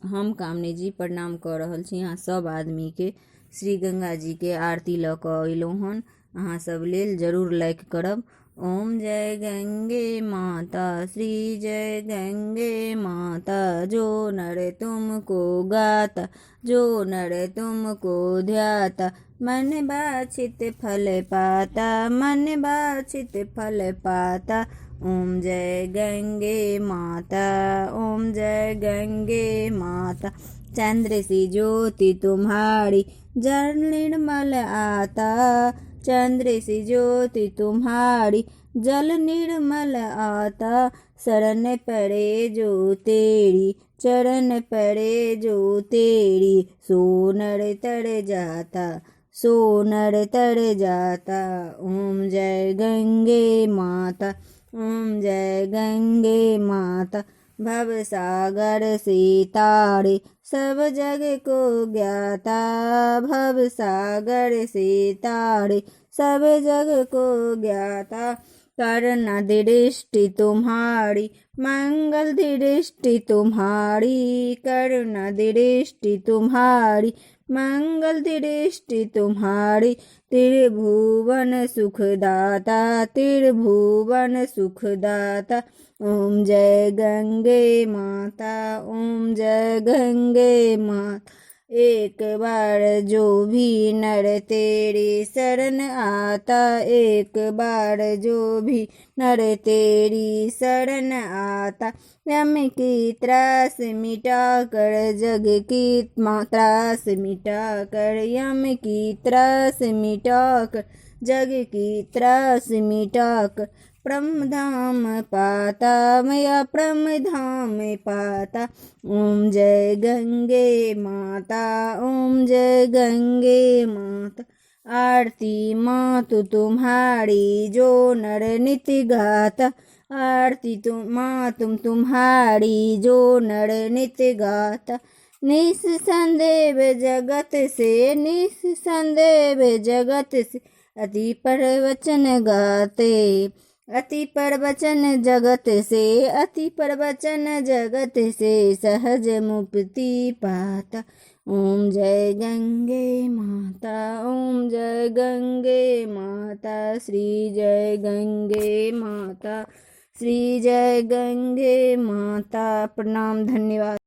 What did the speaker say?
हम कामनी जी प्रणाम कर रहल छी अहाँ सब आदमी के। श्री गंगा जी के आरती ल क अइलहुँ हन, अहाँ सब लेल जरूर लाइक करब। ओम जय गंगे माता, श्री जय गंगे माता, जो नर तुमको गाता, जो नर तुमको ध्याता, मन वांछित फल पाता, मन वांछित फल पाता। ओम जय गंगे माता, ओम जय गंगे माता। चंद्र सी ज्योति तुम्हारी, जल निर्मल आता, चंद्र सी ज्योति तुम्हारी, जल निर्मल आता। शरण पड़े जो तेरी, चरण पड़े जो तेरी, सोनर तर जाता, सोनर तर जाता। ओम जय गंगे माता, ओम जय गंगे माता। भव सागर से तारे, सब जग को ज्ञाता, भव सागर से तारे, सब जग को ज्ञाता। करुणा दृष्टि तुम्हारी, मंगल दृष्टि तुम्हारी, करुणा दृष्टि तुम्हारी, मंगल दृष्टि तुम्हारी। त्रिभुवन सुखदाता, त्रिभुवन सुखदाता। ओम जय गंगे माता, ओम जय गंगे माता। एक बार जो भी नर तेरी शरण आता, एक बार जो भी नर तेरी शरण आता, यम की त्रास मिटा कर, जग की त्रास मिटा कर, यम की त्रास मिटा कर, जग की त्रास मिटा कर। ब्रह्म धाम पाता, मैया ब्रह्म धाम पाता। ओम जय गंगे माता, ओम जय गंगे माता। आरती मातु तुम्हारी, जो नर नित्य गाता, आरती मातु तुम्हारी, जो नर नित्य गाता। निस्संदेह जगत से, निस्संदेह जगत से, अति प्रवचन गाते, अति प्रवचन जगत से, अति प्रवचन जगत से, सहज मुक्ति पाता। ओम जय गंगे माता, ओम जय गंगे माता। श्री जय गंगे माता, श्री जय गंगे माता। प्रणाम, धन्यवाद।